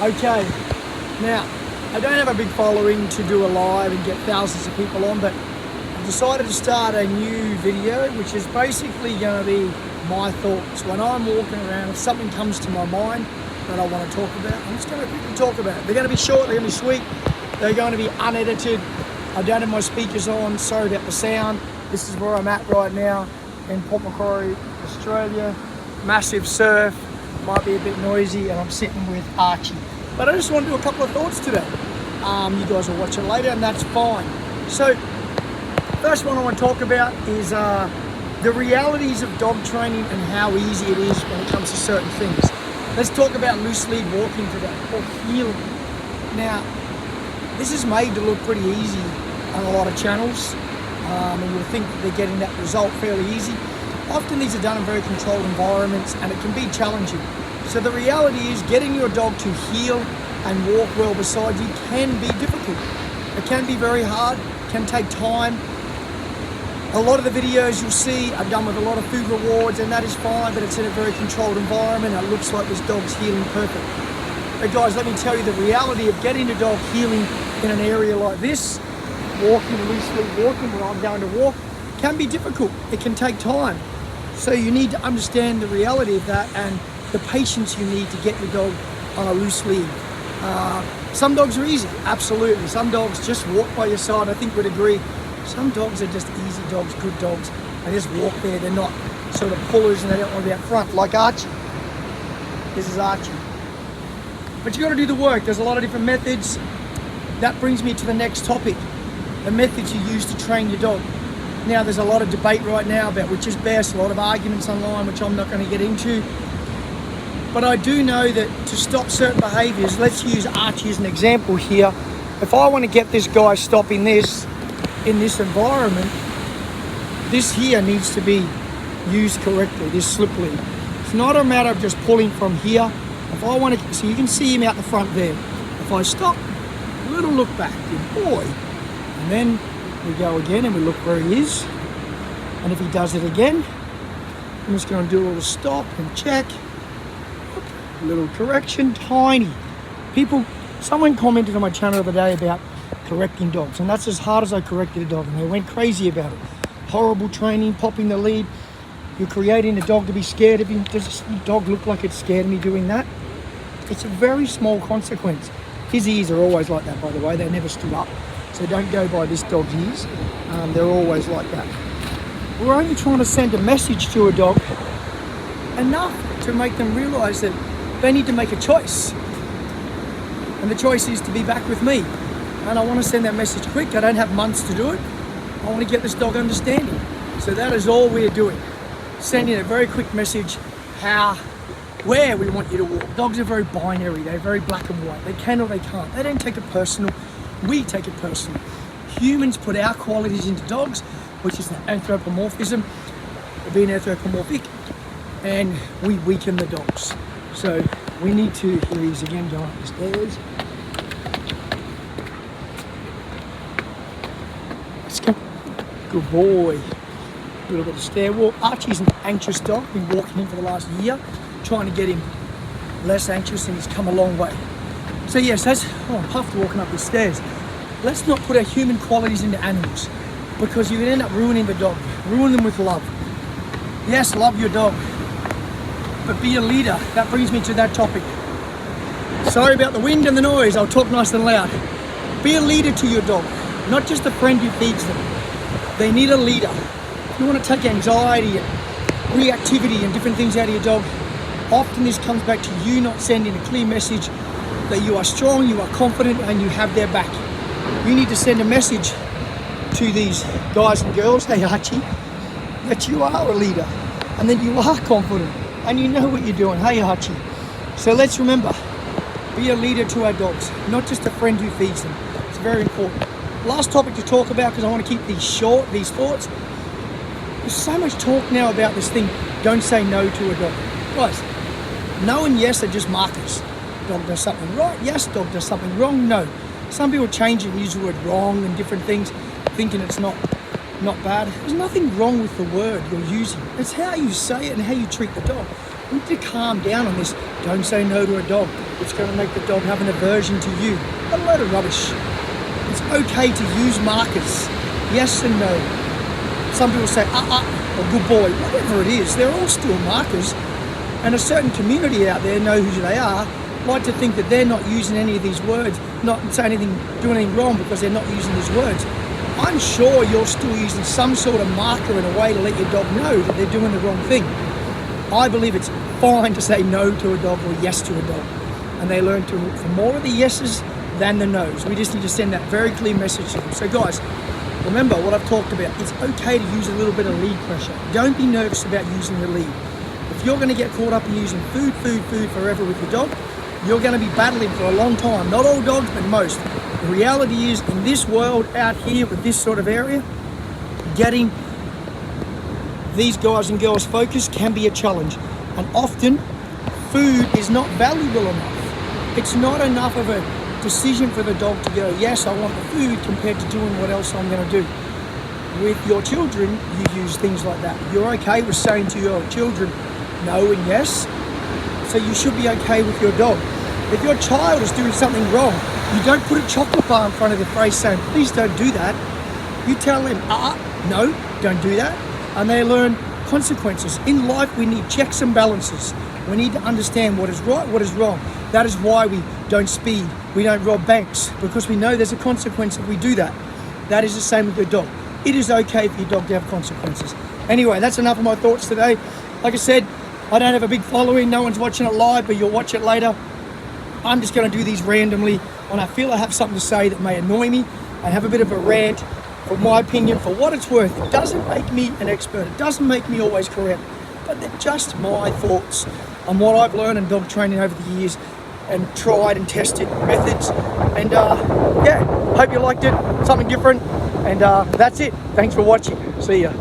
Okay, now, I don't have a big following to do a live and get thousands of people on, but I've decided to start a new video, which is basically going to be my thoughts. When I'm walking around, if something comes to my mind that I want to talk about, I'm just going to quickly talk about it. They're going to be short, they're going to be sweet, they're going to be unedited. I don't have my speakers on, sorry about the sound. This is where I'm at right now in Port Macquarie, Australia. Massive surf, might be a bit noisy, and I'm sitting with Archie. But I just want to do a couple of thoughts today. You guys will watch it later, and that's fine. So, first one I want to talk about is the realities of dog training and how easy it is when it comes to certain things. Let's talk about loose lead walking today, or heeling. Now, this is made to look pretty easy on a lot of channels, and you'll think that they're getting that result fairly easy. Often these are done in very controlled environments, and it can be challenging. So the reality is getting your dog to heel and walk well beside you can be difficult. It can be very hard, can take time. A lot of the videos you'll see are done with a lot of food rewards, and that is fine, but it's in a very controlled environment. It looks like this dog's heeling perfect. But guys, let me tell you the reality of getting a dog heeling in an area like this, walking, loosely walking, where I'm going to walk, can be difficult. It can take time. So you need to understand the reality of that and the patience you need to get your dog on a loose lead. Some dogs are easy, absolutely. Some dogs just walk by your side, I think would agree. Some dogs are just easy dogs, good dogs. They just walk there, they're not sort of pullers and they don't want to be out front, like Archie. This is Archie. But you got to do the work. There's a lot of different methods. That brings me to the next topic, the methods you use to train your dog. Now, there's a lot of debate right now about which is best, a lot of arguments online, which I'm not going to get into. But I do know that to stop certain behaviors, let's use Archie as an example here. If I want to get this guy stopping this in this environment, this here needs to be used correctly, this slip lead. It's not a matter of just pulling from here. If I want to, so you can see him out the front there. If I stop, a little look back, good boy. And then we go again and we look where he is. And if he does it again, I'm just going to do a little stop and check. A little correction, tiny. Someone commented on my channel the other day about correcting dogs, and that's as hard as I corrected a dog, and they went crazy about it. Horrible training, popping the lead. You're creating a dog to be scared of you. Does the dog look like it's scared of me doing that? It's a very small consequence. His ears are always like that, by the way. They never stood up. So don't go by this dog's ears. They're always like that. We're only trying to send a message to a dog enough to make them realize that they need to make a choice. And the choice is to be back with me. And I want to send that message quick. I don't have months to do it. I want to get this dog understanding. So that is all we're doing. Sending a very quick message, where we want you to walk. Dogs are very binary. They're very black and white. They can or they can't. They don't take it personal. We take it personal. Humans put our qualities into dogs, which is anthropomorphism, being anthropomorphic, and we weaken the dogs. So we need to, here he is again, going up the stairs. Let's go. Good boy. A little bit of stair walk. Archie's an anxious dog. Been walking him for the last year, trying to get him less anxious, and he's come a long way. So yes, I'm puffed walking up the stairs. Let's not put our human qualities into animals, because you can end up ruining the dog. Ruin them with love. Yes, love your dog, but be a leader. That brings me to that topic. Sorry about the wind and the noise. I'll talk nice and loud. Be a leader to your dog, not just a friend who feeds them. They need a leader. You want to take anxiety and reactivity and different things out of your dog. Often this comes back to you not sending a clear message that you are strong, you are confident, and you have their back. You need to send a message to these guys and girls, hey Archie, that you are a leader and that you are confident and you know what you're doing, hey Archie. So let's remember, be a leader to our dogs, not just a friend who feeds them. It's very important. Last topic to talk about, because I want to keep these short, these thoughts. There's so much talk now about this thing, don't say no to a dog. Guys, no and yes are just markers. Dog does something right, yes. Dog does something wrong, no. Some people change and use the word wrong and different things, thinking it's not bad. There's nothing wrong with the word you're using. It's how you say it and how you treat the dog. We need to calm down on this. Don't say no to a dog. It's going to make the dog have an aversion to you. A load of rubbish. It's okay to use markers. Yes and no. Some people say, or good boy, whatever it is. They're all still markers. And a certain community out there know who they are, like to think that they're not using any of these words, not saying anything, doing anything wrong because they're not using these words. I'm sure you're still using some sort of marker in a way to let your dog know that they're doing the wrong thing. I believe it's fine to say no to a dog or yes to a dog. And they learn to look for more of the yeses than the no's. We just need to send that very clear message to them. So guys, remember what I've talked about. It's okay to use a little bit of lead pressure. Don't be nervous about using the lead. If you're going to get caught up in using food forever with your dog, you're going to be battling for a long time. Not all dogs, but most. The reality is, in this world out here with this sort of area, getting these guys and girls focused can be a challenge. And often, food is not valuable enough. It's not enough of a decision for the dog to go, yes, I want the food, compared to doing what else I'm going to do. With your children, you use things like that. You're okay with saying to your children no and yes, so you should be okay with your dog. If your child is doing something wrong, you don't put a chocolate bar in front of their face saying, please don't do that. You tell them, no, don't do that. And they learn consequences. In life, we need checks and balances. We need to understand what is right, what is wrong. That is why we don't speed, we don't rob banks, because we know there's a consequence if we do that. That is the same with your dog. It is okay for your dog to have consequences. Anyway, that's enough of my thoughts today. Like I said, I don't have a big following, no one's watching it live, but you'll watch it later. I'm just going to do these randomly when I feel I have something to say that may annoy me. I have a bit of a rant, from my opinion, for what it's worth. It doesn't make me an expert, it doesn't make me always correct, but they're just my thoughts on what I've learned in dog training over the years and tried and tested methods. And yeah, hope you liked it, something different. And that's it. Thanks for watching. See ya.